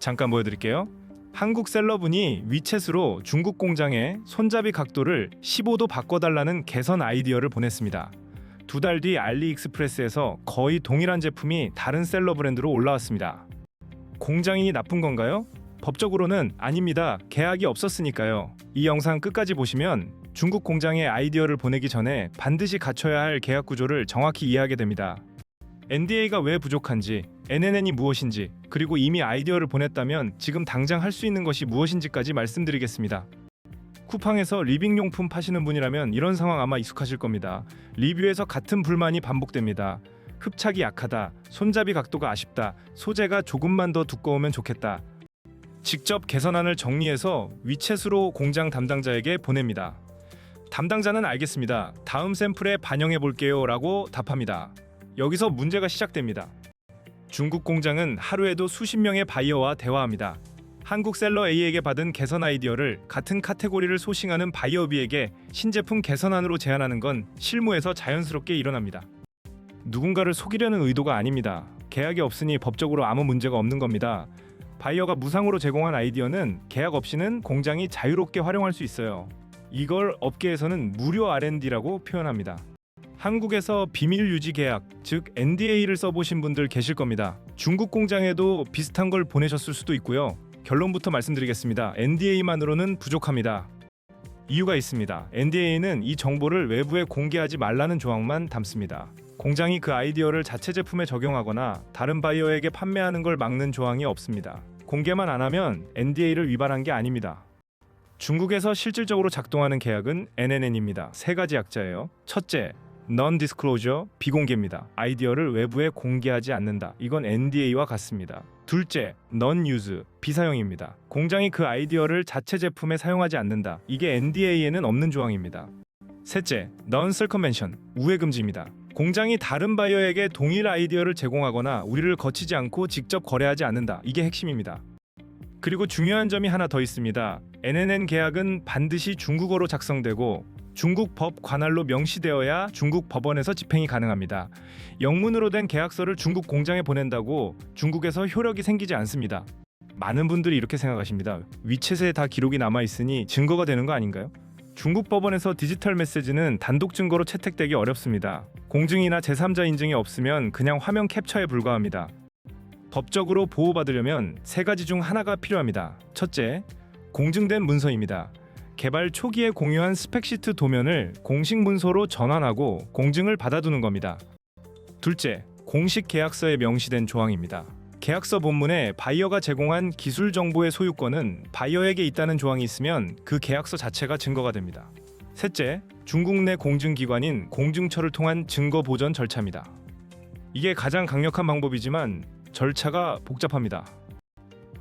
잠깐 보여드릴게요. 한국 셀러분이 위챗으로 중국 공장의 손잡이 각도를 15도 바꿔달라는 개선 아이디어를 보냈습니다. 2달 뒤 알리익스프레스에서 거의 동일한 제품이 다른 셀러 브랜드로 올라왔습니다. 공장이 나쁜 건가요? 법적으로는 아닙니다. 계약이 없었으니까요. 이 영상 끝까지 보시면 중국 공장에 아이디어를 보내기 전에 반드시 갖춰야 할 계약 구조를 정확히 이해하게 됩니다. NDA가 왜 부족한지, NNN이 무엇인지, 그리고 이미 아이디어를 보냈다면 지금 당장 할 수 있는 것이 무엇인지까지 말씀드리겠습니다. 쿠팡에서 리빙용품 파시는 분이라면 이런 상황 아마 익숙하실 겁니다. 리뷰에서 같은 불만이 반복됩니다. 흡착이 약하다, 손잡이 각도가 아쉽다, 소재가 조금만 더 두꺼우면 좋겠다. 직접 개선안을 정리해서 위챗으로 공장 담당자에게 보냅니다. 담당자는 알겠습니다. 다음 샘플에 반영해 볼게요 라고 답합니다. 여기서 문제가 시작됩니다. 중국 공장은 하루에도 수십 명의 바이어와 대화합니다. 한국 셀러 A에게 받은 개선 아이디어를 같은 카테고리를 소싱하는 바이어 B에게 신제품 개선안으로 제안하는 건 실무에서 자연스럽게 일어납니다. 누군가를 속이려는 의도가 아닙니다. 계약이 없으니 법적으로 아무 문제가 없는 겁니다. 바이어가 무상으로 제공한 아이디어는 계약 없이는 공장이 자유롭게 활용할 수 있어요. 이걸 업계에서는 무료 R&D라고 표현합니다. 한국에서 비밀 유지 계약, 즉 NDA를 써보신 분들 계실 겁니다. 중국 공장에도 비슷한 걸 보내셨을 수도 있고요. 결론부터 말씀드리겠습니다. NDA만으로는 부족합니다. 이유가 있습니다. NDA는 이 정보를 외부에 공개하지 말라는 조항만 담습니다. 공장이 그 아이디어를 자체 제품에 적용하거나 다른 바이어에게 판매하는 걸 막는 조항이 없습니다. 공개만 안 하면 NDA를 위반한 게 아닙니다. 중국에서 실질적으로 작동하는 계약은 NNN입니다. 세 가지 약자예요. 첫째, Non-disclosure, 비공개입니다. 아이디어를 외부에 공개하지 않는다. 이건 NDA와 같습니다. 둘째, Non-use, 비사용입니다. 공장이 그 아이디어를 자체 제품에 사용하지 않는다. 이게 NDA에는 없는 조항입니다. 셋째, Non-circumvention, 우회 금지입니다. 공장이 다른 바이어에게 동일 아이디어를 제공하거나 우리를 거치지 않고 직접 거래하지 않는다. 이게 핵심입니다. 그리고 중요한 점이 하나 더 있습니다. NNN 계약은 반드시 중국어로 작성되고 중국 법 관할로 명시되어야 중국 법원에서 집행이 가능합니다. 영문으로 된 계약서를 중국 공장에 보낸다고 중국에서 효력이 생기지 않습니다. 많은 분들이 이렇게 생각하십니다. 위챗에 다 기록이 남아있으니 증거가 되는 거 아닌가요? 중국 법원에서 디지털 메시지는 단독 증거로 채택되기 어렵습니다. 공증이나 제3자 인증이 없으면 그냥 화면 캡처에 불과합니다. 법적으로 보호받으려면 세 가지 중 하나가 필요합니다. 첫째, 공증된 문서입니다. 개발 초기에 공유한 스펙시트 도면을 공식 문서로 전환하고 공증을 받아두는 겁니다. 둘째, 공식 계약서에 명시된 조항입니다. 계약서 본문에 바이어가 제공한 기술 정보의 소유권은 바이어에게 있다는 조항이 있으면 그 계약서 자체가 증거가 됩니다. 셋째, 중국 내 공증기관인 공증처를 통한 증거 보전 절차입니다. 이게 가장 강력한 방법이지만 절차가 복잡합니다.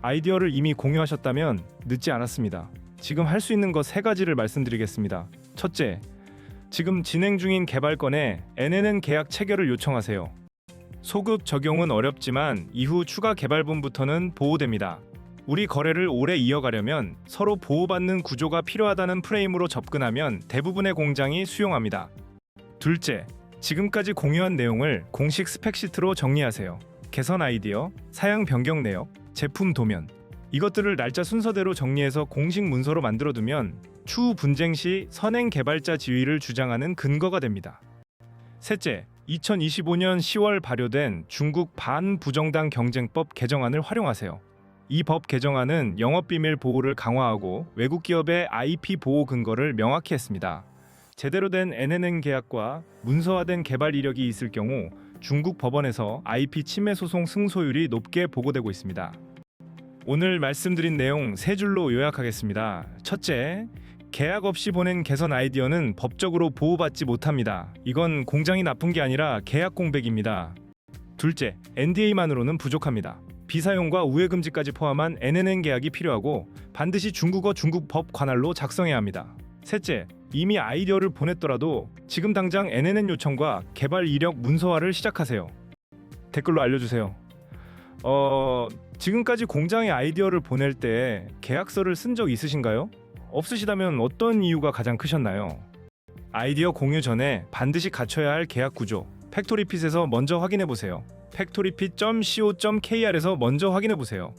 아이디어를 이미 공유하셨다면 늦지 않았습니다. 지금 할 수 있는 것 세 가지를 말씀드리겠습니다. 첫째, 지금 진행 중인 개발건에 NNN 계약 체결을 요청하세요. 소급 적용은 어렵지만 이후 추가 개발분부터는 보호됩니다. 우리 거래를 오래 이어가려면 서로 보호받는 구조가 필요하다는 프레임으로 접근하면 대부분의 공장이 수용합니다. 둘째, 지금까지 공유한 내용을 공식 스펙시트로 정리하세요. 개선 아이디어, 사양 변경 내역, 제품 도면, 이것들을 날짜 순서대로 정리해서 공식 문서로 만들어두면 추후 분쟁 시 선행 개발자 지위를 주장하는 근거가 됩니다. 셋째, 2025년 10월 발효된 중국 반부정당 경쟁법 개정안을 활용하세요. 이 법 개정안은 영업비밀 보호를 강화하고 외국 기업의 IP 보호 근거를 명확히 했습니다. 제대로 된 NNN 계약과 문서화된 개발 이력이 있을 경우 중국 법원에서 IP 침해 소송 승소율이 높게 보고되고 있습니다. 오늘 말씀드린 내용 세 줄로 요약하겠습니다. 첫째, 계약 없이 보낸 개선 아이디어는 법적으로 보호받지 못합니다. 이건 공장이 나쁜 게 아니라 계약 공백입니다. 둘째, NDA만으로는 부족합니다. 비사용과 우회 금지까지 포함한 NNN 계약이 필요하고 반드시 중국어 중국 법 관할로 작성해야 합니다. 셋째, 이미 아이디어를 보냈더라도 지금 당장 NNN 요청과 개발 이력 문서화를 시작하세요. 댓글로 알려주세요. 지금까지 공장에 아이디어를 보낼 때 계약서를 쓴 적 있으신가요? 없으시다면 어떤 이유가 가장 크셨나요? 아이디어 공유 전에 반드시 갖춰야 할 계약 구조, 팩토리핏에서 먼저 확인해 보세요. factorypit.co.kr에서 먼저 확인해 보세요.